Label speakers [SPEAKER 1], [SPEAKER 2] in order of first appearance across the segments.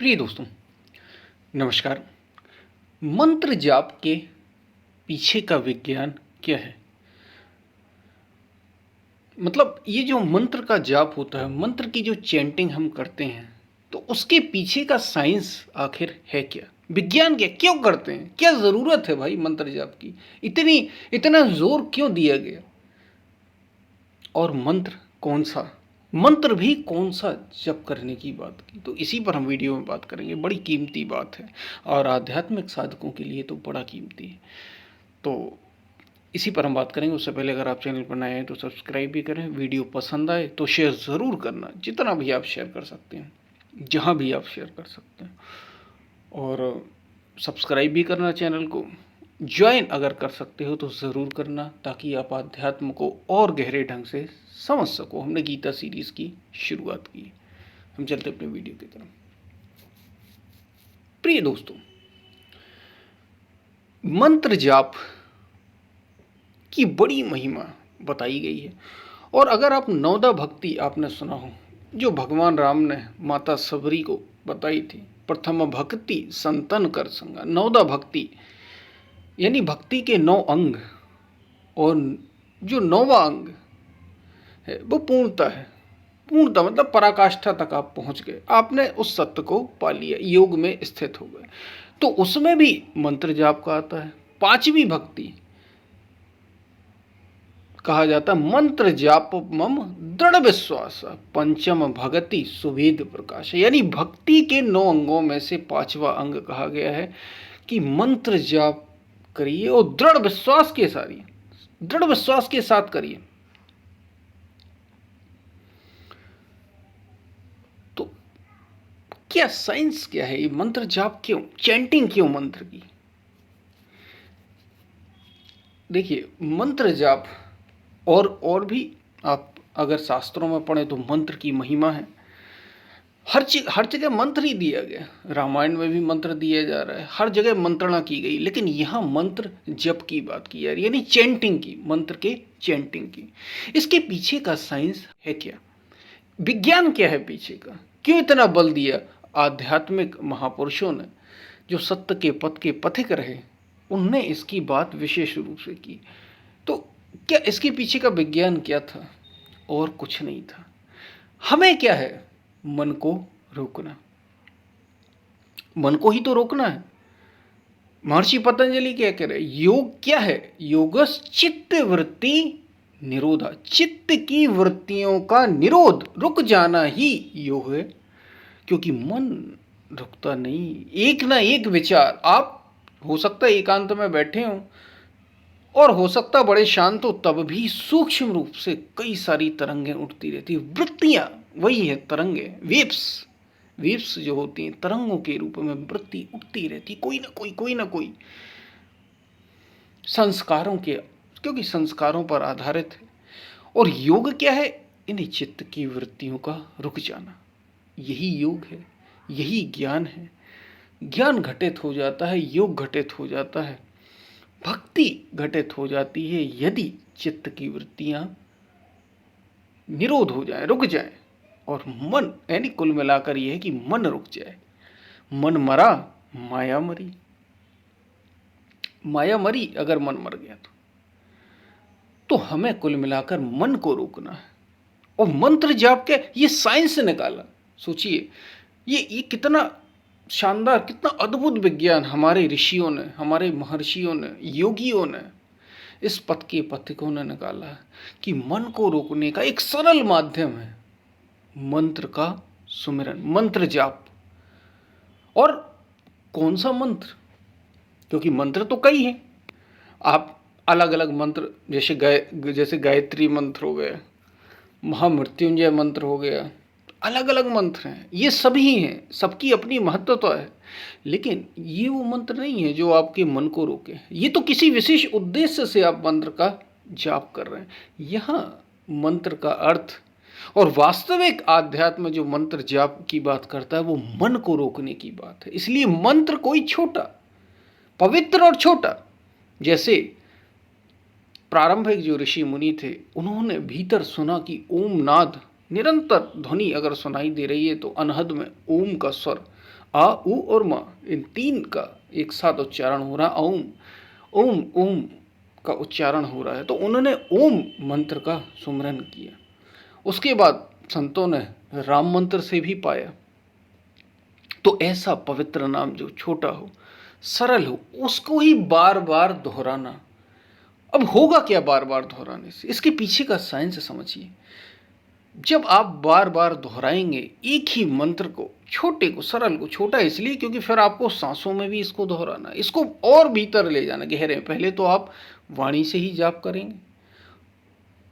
[SPEAKER 1] प्रिय दोस्तों, नमस्कार। मंत्र जाप के पीछे का विज्ञान क्या है? मतलब ये जो मंत्र का जाप होता है, मंत्र की जो चैंटिंग हम करते हैं, तो उसके पीछे का साइंस आखिर है क्या? विज्ञान क्या? क्यों करते हैं? क्या ज़रूरत है भाई मंत्र जाप की? इतना जोर क्यों दिया गया? और मंत्र कौन सा? मंत्र भी कौन सा जप करने की बात की? तो इसी पर हम वीडियो में बात करेंगे। बड़ी कीमती बात है और आध्यात्मिक साधकों के लिए तो बड़ा कीमती है। तो इसी पर हम बात करेंगे। उससे पहले अगर आप चैनल पर नए हैं तो सब्सक्राइब भी करें। वीडियो पसंद आए तो शेयर ज़रूर करना, जितना भी आप शेयर कर सकते हैं, जहाँ भी आप शेयर कर सकते हैं। और सब्सक्राइब भी करना चैनल को। ज्वाइन अगर कर सकते हो तो ज़रूर करना, ताकि आप आध्यात्म को और गहरे ढंग से समझ सको। हमने गीता सीरीज़ की शुरुआत की। हम चलते अपने वीडियो की तरफ। प्रिय दोस्तों, मंत्र जाप की बड़ी महिमा बताई गई है। और अगर आप नवदा भक्ति आपने सुना हो, जो भगवान राम ने माता सबरी को बताई थी, प्रथम भक्ति संतन कर संगा। नवदा भक्ति यानी भक्ति के 9 अंग, और जो 9वां अंग है वो पूर्णता है। पूर्णता मतलब पराकाष्ठा तक आप पहुंच गए, आपने उस सत्य को पा लिया, योग में स्थित हो गए। तो उसमें भी मंत्र जाप का आता है। 5वीं भक्ति कहा जाता है मंत्र जाप मम दृढ़ विश्वास। पंचम भगति सुवेद प्रकाश, यानी भक्ति के 9 अंगों में से 5वां अंग कहा गया है कि मंत्र जाप करिए और दृढ़ विश्वास के साथ करिए। तो क्या साइंस क्या है? ये मंत्र जाप क्यों, चैंटिंग क्यों मंत्र की? देखिए, मंत्र जाप और भी आप अगर शास्त्रों में पढ़ें तो मंत्र की महिमा है। हर जगह मंत्र ही दिया गया। रामायण में भी मंत्र दिया जा रहा है, हर जगह मंत्रणा की गई। लेकिन यहाँ मंत्र जप की बात की जा रही है, यानी चैंटिंग की, मंत्र के चैंटिंग की। इसके पीछे का साइंस है क्या? विज्ञान क्या है पीछे का? क्यों इतना बल दिया आध्यात्मिक महापुरुषों ने, जो सत्य के पथ के पथिक रहे, उनने इसकी बात विशेष रूप से की। तो क्या इसके पीछे का विज्ञान क्या था? और कुछ नहीं था। हमें क्या है? मन को रोकना। मन को ही तो रोकना है। महर्षि पतंजलि क्या कह रहे? योग क्या है? योगस चित्त वृत्ति निरोधा। चित्त की वृत्तियों का निरोध, रुक जाना ही योग है। क्योंकि मन रुकता नहीं। एक ना एक विचार, आप हो सकता है एकांत में बैठे हो और हो सकता बड़े शांत हो, तब भी सूक्ष्म रूप से कई सारी तरंगें उठती रहती। वृत्तियां वही है, तरंगे, वेव्स जो होती हैं, तरंगों के रूप में वृत्ति उठती रहती, कोई ना कोई संस्कारों के, क्योंकि संस्कारों पर आधारित है। और योग क्या है? इन्हीं चित्त की वृत्तियों का रुक जाना। यही योग है, यही ज्ञान है। ज्ञान घटित हो जाता है, योग घटित हो जाता है, भक्ति घटित हो जाती है, यदि चित्त की वृत्तियां निरोध हो जाए, रुक जाए। और मन, यानी कुल मिलाकर यह है कि मन रुक जाए। मन मरा माया मरी। माया मरी अगर मन मर गया तो हमें कुल मिलाकर मन को रोकना है। और मंत्र जाप के ये साइंस से निकाला। सोचिए, ये कितना शानदार, कितना अद्भुत विज्ञान हमारे ऋषियों ने, हमारे महर्षियों ने, योगियों ने, इस पथ के पथिकों ने निकाला है कि मन को रोकने का एक सरल माध्यम है मंत्र का सुमिरन, मंत्र जाप। और कौन सा मंत्र? क्योंकि मंत्र तो कई हैं। आप अलग अलग मंत्र, जैसे गायत्री मंत्र हो गया, महामृत्युंजय मंत्र हो गया, अलग अलग मंत्र हैं। ये सभी हैं, सबकी अपनी महत्वता है। लेकिन ये वो मंत्र नहीं है जो आपके मन को रोके। ये तो किसी विशेष उद्देश्य से आप मंत्र का जाप कर रहे हैं। यहाँ मंत्र का अर्थ और वास्तविक आध्यात्म जो मंत्र जाप की बात करता है, वो मन को रोकने की बात है। इसलिए मंत्र कोई छोटा, पवित्र और छोटा, जैसे प्रारंभिक जो ऋषि मुनि थे, उन्होंने भीतर सुना कि ओम नाद निरंतर ध्वनि अगर सुनाई दे रही है तो अनहद में ओम का स्वर आ, उ और म इन तीन का एक साथ उच्चारण हो रहा है। ओम ओम ओम का उच्चारण हो रहा है। तो उन्होंने ओम मंत्र का सुमरन किया। उसके बाद संतों ने राम मंत्र से भी पाया। तो ऐसा पवित्र नाम जो छोटा हो, सरल हो, उसको ही बार बार दोहराना। अब होगा क्या बार बार दोहराने से? इसके पीछे का साइंस समझिए। जब आप बार बार दोहराएंगे एक ही मंत्र को, छोटे को, सरल को, छोटा इसलिए क्योंकि फिर आपको सांसों में भी इसको दोहराना, इसको और भीतर ले जाना, गहरे में। पहले तो आप वाणी से ही जाप करेंगे,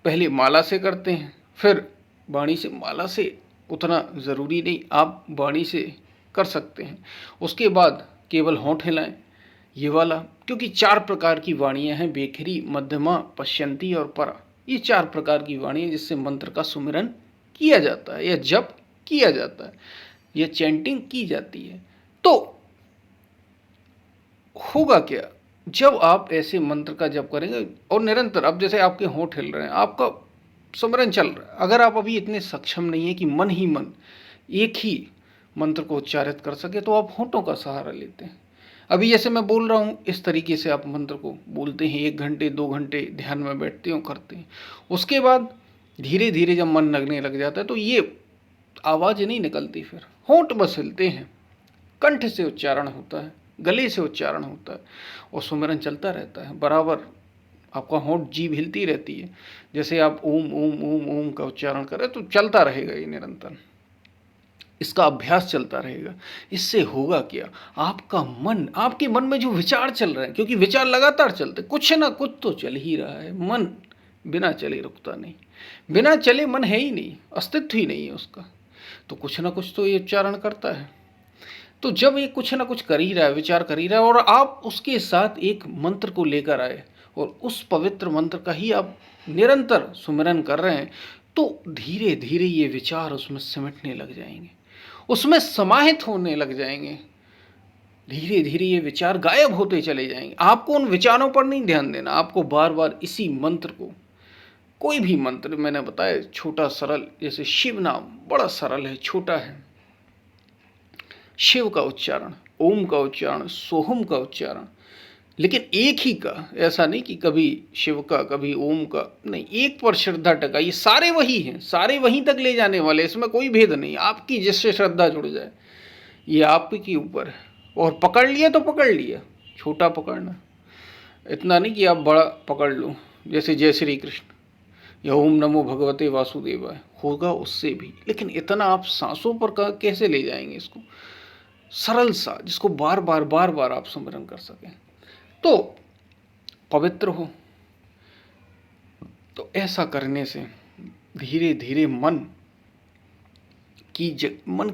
[SPEAKER 1] पहले माला से करते हैं, फिर वाणी से। माला से उतना ज़रूरी नहीं, आप वाणी से कर सकते हैं। उसके बाद केवल होंठ हिलाएं, ये वाला, क्योंकि 4 प्रकार की वाणियाँ हैं, बेखरी, मध्यमा, पश्यंती और परा। ये 4 प्रकार की वाणियाँ जिससे मंत्र का सुमिरन किया जाता है या जप किया जाता है या चैंटिंग की जाती है। तो होगा क्या जब आप ऐसे मंत्र का जप करेंगे और निरंतर, अब जैसे आपके होंठ हिल रहे हैं, आपका सुमिरन चल रहा है। अगर आप अभी इतने सक्षम नहीं है कि मन ही मन एक ही मंत्र को उच्चारित कर सके, तो आप होंठों का सहारा लेते हैं। अभी जैसे मैं बोल रहा हूँ, इस तरीके से आप मंत्र को बोलते हैं, 1 घंटे 2 घंटे ध्यान में बैठते हो, करते हैं। उसके बाद धीरे धीरे जब मन लगने लग जाता है तो ये आवाज़ नहीं निकलती, फिर होंठ बस हिलते हैं, कंठ से उच्चारण होता है, गले से उच्चारण होता है और सुमिरन चलता रहता है बराबर। आपका होंठ, जीभ हिलती रहती है। जैसे आप ओम ओम ओम ओम का उच्चारण करें तो चलता रहेगा ये निरंतर, इसका अभ्यास चलता रहेगा। इससे होगा क्या, आपका मन, आपके मन में जो विचार चल रहे हैं, क्योंकि विचार लगातार चलते, कुछ ना कुछ तो चल ही रहा है। मन बिना चले रुकता नहीं, बिना चले मन है ही नहीं, अस्तित्व ही नहीं है उसका। तो कुछ ना कुछ तो ये उच्चारण करता है। तो जब ये कुछ ना कुछ कर ही रहा है, विचार कर ही रहा है, और आप उसके साथ एक मंत्र को लेकर आए और उस पवित्र मंत्र का ही आप निरंतर सुमिरन कर रहे हैं, तो धीरे धीरे ये विचार उसमें सिमटने लग जाएंगे, उसमें समाहित होने लग जाएंगे। धीरे धीरे ये विचार गायब होते चले जाएंगे। आपको उन विचारों पर नहीं ध्यान देना, आपको बार बार इसी मंत्र को, कोई भी मंत्र, मैंने बताया छोटा सरल, जैसे शिव नाम बड़ा सरल है, छोटा है। शिव का उच्चारण, ओम का उच्चारण, सोहम का उच्चारण, लेकिन एक ही का, ऐसा नहीं कि कभी शिव का कभी ओम का, नहीं, एक पर श्रद्धा टका। ये सारे वही हैं, सारे वहीं तक ले जाने वाले, इसमें कोई भेद नहीं। आपकी जिससे श्रद्धा जुड़ जाए, ये आपके ऊपर है। और पकड़ लिया तो पकड़ लिया, छोटा पकड़ना, इतना नहीं कि आप बड़ा पकड़ लो, जैसे जय श्री कृष्ण या ओम नमो भगवते वासुदेवाय, होगा उससे भी। लेकिन इतना आप सांसों पर कैसे ले जाएंगे इसको, सरल सा, जिसको बार बार बार बार आप स्मरण कर सकें, तो पवित्र हो। तो ऐसा करने से धीरे धीरे मन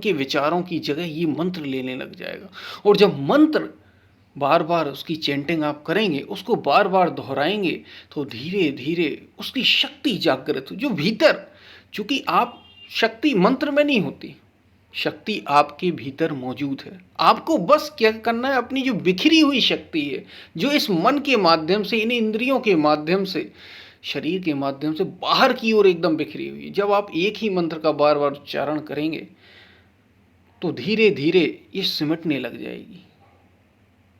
[SPEAKER 1] के विचारों की जगह ये मंत्र लेने लग जाएगा। और जब मंत्र बार बार उसकी चैंटिंग आप करेंगे, उसको बार बार दोहराएंगे, तो धीरे धीरे उसकी शक्ति जागृत हो, जो भीतर, चूंकि आप, शक्ति मंत्र में नहीं होती, शक्ति आपके भीतर मौजूद है। आपको बस क्या करना है, अपनी जो बिखरी हुई शक्ति है, जो इस मन के माध्यम से, इन इंद्रियों के माध्यम से, शरीर के माध्यम से बाहर की ओर एकदम बिखरी हुई है, जब आप एक ही मंत्र का बार बार उच्चारण करेंगे तो धीरे धीरे ये सिमटने लग जाएगी,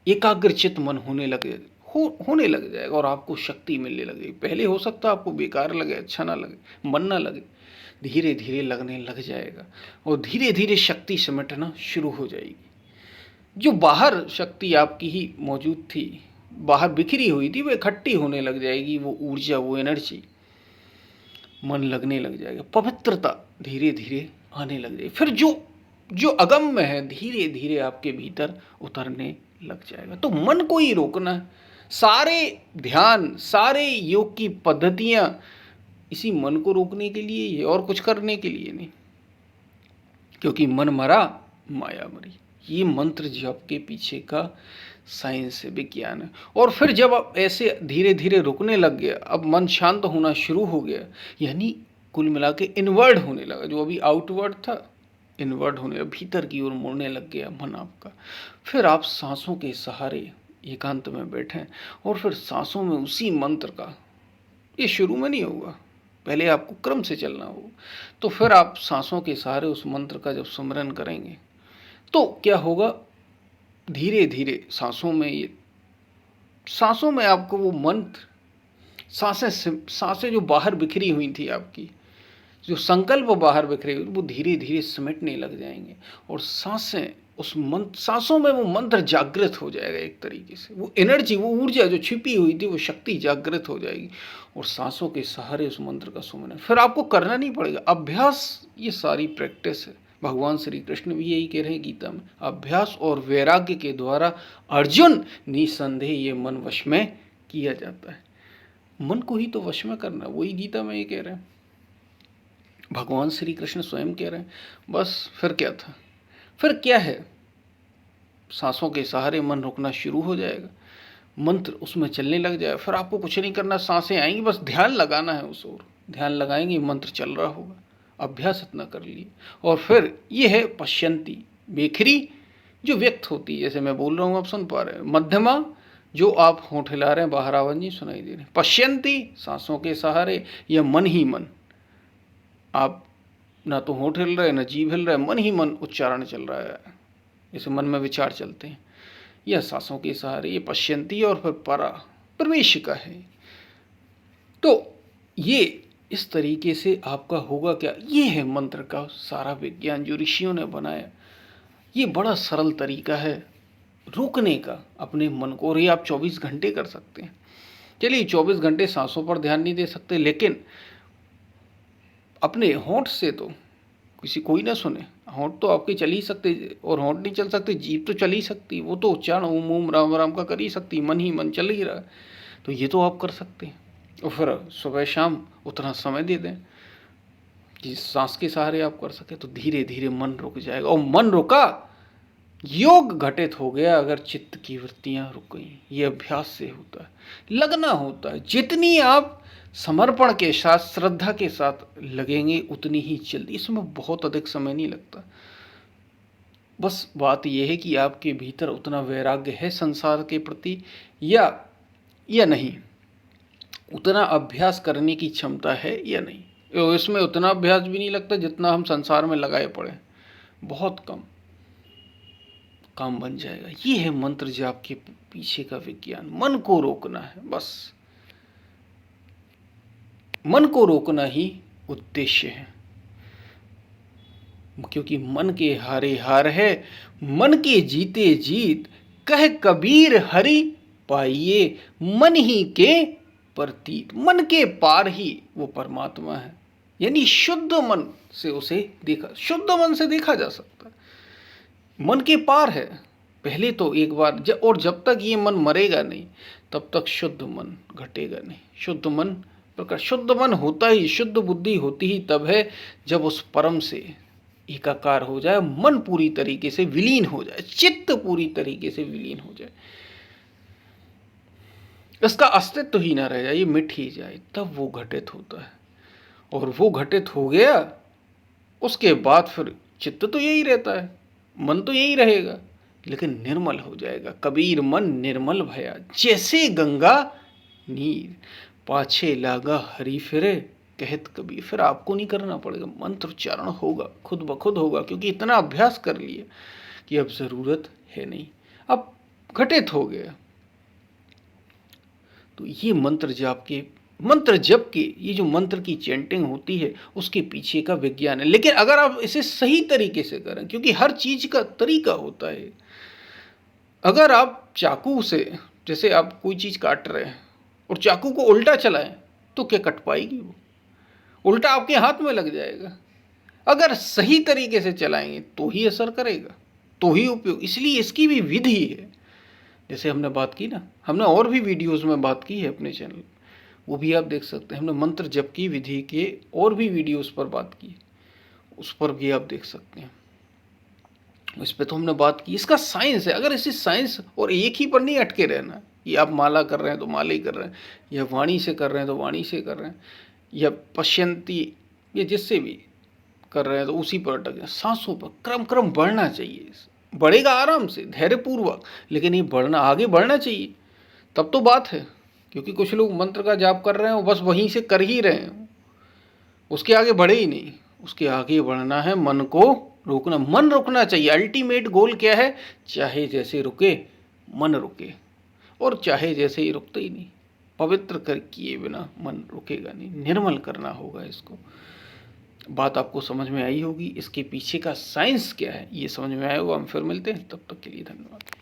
[SPEAKER 1] एकाग्रचित मन होने लग जाएगा और आपको शक्ति मिलने लगेगी। पहले हो सकता है आपको बेकार लगे, अच्छा ना लगे, मन ना लगे, धीरे धीरे लगने लग जाएगा और धीरे धीरे शक्ति सिमटना शुरू हो जाएगी। जो बाहर शक्ति आपकी ही मौजूद थी, बाहर बिखरी हुई थी, वो इकट्ठी होने लग जाएगी, वो ऊर्जा, वो एनर्जी, मन लगने लग जाएगा, पवित्रता धीरे धीरे आने लग जाएगी। फिर जो अगम्य है धीरे धीरे आपके भीतर उतरने लग जाएगा। तो मन को ही रोकना है। सारे ध्यान, सारे योग की पद्धतियां इसी मन को रोकने के लिए ही है, और कुछ करने के लिए नहीं। क्योंकि मन मरा माया मरी, ये मंत्र जप के पीछे का साइंस है, विज्ञान है। और फिर जब आप ऐसे धीरे धीरे रुकने लग गया, अब मन शांत होना शुरू हो गया, यानी कुल मिला के इनवर्ड होने लगा, जो अभी आउटवर्ड था इनवर्ड होने लगा, भीतर की ओर मुड़ने लग गया मन आपका। फिर आप सांसों के सहारे एकांत में बैठें और फिर सांसों में उसी मंत्र का, ये शुरू में नहीं होगा, पहले आपको क्रम से चलना होगा। तो फिर आप सांसों के सहारे उस मंत्र का जब सुमिरन करेंगे तो क्या होगा, धीरे धीरे सांसों में आपको वो मंत्र, सांसें जो बाहर बिखरी हुई थी आपकी, जो संकल्प बाहर बिखरे हुए, वो धीरे धीरे सिमटने लग जाएंगे और सांसों में वो मंत्र जागृत हो जाएगा। एक तरीके से वो एनर्जी, वो ऊर्जा जो छिपी हुई थी, वो शक्ति जागृत हो जाएगी और सांसों के सहारे उस मंत्र का सुमिरन फिर आपको करना नहीं पड़ेगा। अभ्यास, ये सारी प्रैक्टिस है। भगवान श्री कृष्ण भी यही कह रहे हैं गीता में, अभ्यास और वैराग्य के द्वारा अर्जुन निसंदेह ये मन वश में किया जाता है। मन को ही तो वश में करना, वही गीता में ये कह रहे हैं, भगवान श्री कृष्ण स्वयं कह रहे हैं। बस फिर क्या था, फिर क्या है, सांसों के सहारे मन रुकना शुरू हो जाएगा, मंत्र उसमें चलने लग जाएगा। फिर आपको कुछ नहीं करना, सांसें आएंगी, बस ध्यान लगाना है उस ओर, ध्यान लगाएंगे, मंत्र चल रहा होगा। अभ्यास इतना कर लिए और फिर ये है पश्यंती, बेखरी जो व्यक्त होती है, जैसे मैं बोल रहा हूँ आप सुन पा रहे हैं, मध्यमा जो आप होंठ हिला रहे हैं, बाहर आवाज नहीं सुनाई दे रही, पश्यंती सांसों के सहारे या मन ही मन, आप ना तो होंठ हिल रहे ना जीभ हिल रहा है, मन ही मन उच्चारण चल रहा है, जैसे मन में विचार चलते हैं, यह सांसों के सहारे, ये पश्यंती और फिर परा प्रवेश का है। तो ये इस तरीके से आपका होगा क्या, ये है मंत्र का सारा विज्ञान जो ऋषियों ने बनाया। ये बड़ा सरल तरीका है रोकने का अपने मन को, और ये आप 24 घंटे कर सकते हैं। चलिए 24 घंटे सांसों पर ध्यान नहीं दे सकते, लेकिन अपने होंठ से तो किसी कोई ना सुने, होंठ तो आपके चल ही सकते, और होंठ नहीं चल सकते, जीभ तो चल ही सकती, वो तो उच्चारण ओम ओम राम राम का कर ही सकती, मन ही मन चल ही रहा है, तो ये तो आप कर सकते हैं। और फिर सुबह शाम उतना समय दे दें कि सांस के सहारे आप कर सके, तो धीरे धीरे मन रुक जाएगा। और मन रुका, योग घटित हो गया। अगर चित्त की वृत्तियां रुक गई, ये अभ्यास से होता है, लगना होता है। जितनी आप समर्पण के साथ, श्रद्धा के साथ लगेंगे, उतनी ही जल्दी, इसमें बहुत अधिक समय नहीं लगता। बस बात यह है कि आपके भीतर उतना वैराग्य है संसार के प्रति या नहीं, उतना अभ्यास करने की क्षमता है या नहीं। इसमें उतना अभ्यास भी नहीं लगता जितना हम संसार में लगाए पड़े, बहुत कम काम बन जाएगा। ये है मंत्र जाप के पीछे का विज्ञान। मन को रोकना है, बस मन को रोकना ही उद्देश्य है, क्योंकि मन के हारे हार है, मन के जीते जीत, कह कबीर हरि पाइए मन ही के प्रतीत। मन के पार ही वो परमात्मा है, यानी शुद्ध मन से उसे देखा, शुद्ध मन से देखा जा सकता है, मन के पार है। पहले तो एक बार और जब तक ये मन मरेगा नहीं, तब तक शुद्ध मन घटेगा नहीं। शुद्ध मन प्रकाश, शुद्ध मन होता ही, शुद्ध बुद्धि होती ही तब है जब उस परम से एकाकार हो जाए, मन पूरी तरीके से विलीन हो जाए, चित्त पूरी तरीके से विलीन हो जाए, इसका अस्तित्व ही ना रह जाए, ये मिट ही जाए, तब वो घटित होता है। और वो घटित हो गया, उसके बाद फिर चित्त तो यही रहता है, मन तो यही रहेगा, लेकिन निर्मल हो जाएगा। कबीर मन निर्मल भया, जैसे गंगा नीर, पाछे लागा हरि फिरे, कहत कबीर। फिर आपको नहीं करना पड़ेगा, मंत्र उच्चारण होगा, खुद ब खुद होगा, क्योंकि इतना अभ्यास कर लिया कि अब जरूरत है नहीं, अब घटित हो गया। तो ये मंत्र जप के ये जो मंत्र की चैंटिंग होती है, उसके पीछे का विज्ञान है। लेकिन अगर आप इसे सही तरीके से करें, क्योंकि हर चीज का तरीका होता है। अगर आप चाकू से, जैसे आप कोई चीज काट रहे हैं और चाकू को उल्टा चलाएं, तो क्या कट पाएगी? वो उल्टा आपके हाथ में लग जाएगा। अगर सही तरीके से चलाएंगे तो ही असर करेगा, तो ही उपयोग। इसलिए इसकी भी विधि है, जैसे हमने बात की ना, हमने और भी वीडियोस में बात की है अपने चैनल, वो भी आप देख सकते हैं। हमने मंत्र जप की विधि के और भी वीडियोस पर बात की, उस पर भी आप देख सकते हैं। इस पे तो हमने बात की, इसका साइंस है। अगर इसी साइंस और एक ही पर नहीं अटके रहना, ये आप माला कर रहे हैं तो माला ही कर रहे हैं, या वाणी से कर रहे हैं तो वाणी से कर रहे हैं, या पश्यंती या जिससे भी कर रहे हैं तो उसी पर अटक जाए। सांसों पर क्रम क्रम बढ़ना चाहिए, बढ़ेगा आराम से, धैर्यपूर्वक, लेकिन ये बढ़ना, आगे बढ़ना चाहिए, तब तो बात है। क्योंकि कुछ लोग मंत्र का जाप कर रहे हैं, बस वहीं से कर ही रहे हैं, उसके आगे बढ़े ही नहीं। उसके आगे बढ़ना है, मन को रोकना, मन रुकना चाहिए। अल्टीमेट गोल क्या है? चाहे जैसे रुके मन रुके, और चाहे जैसे ही रुकते ही नहीं। पवित्र कर किए बिना मन रुकेगा नहीं, निर्मल करना होगा इसको। बात आपको समझ में आई होगी, इसके पीछे का साइंस क्या है ये समझ में आया होगा। हम फिर मिलते हैं, तब तक के लिए धन्यवाद।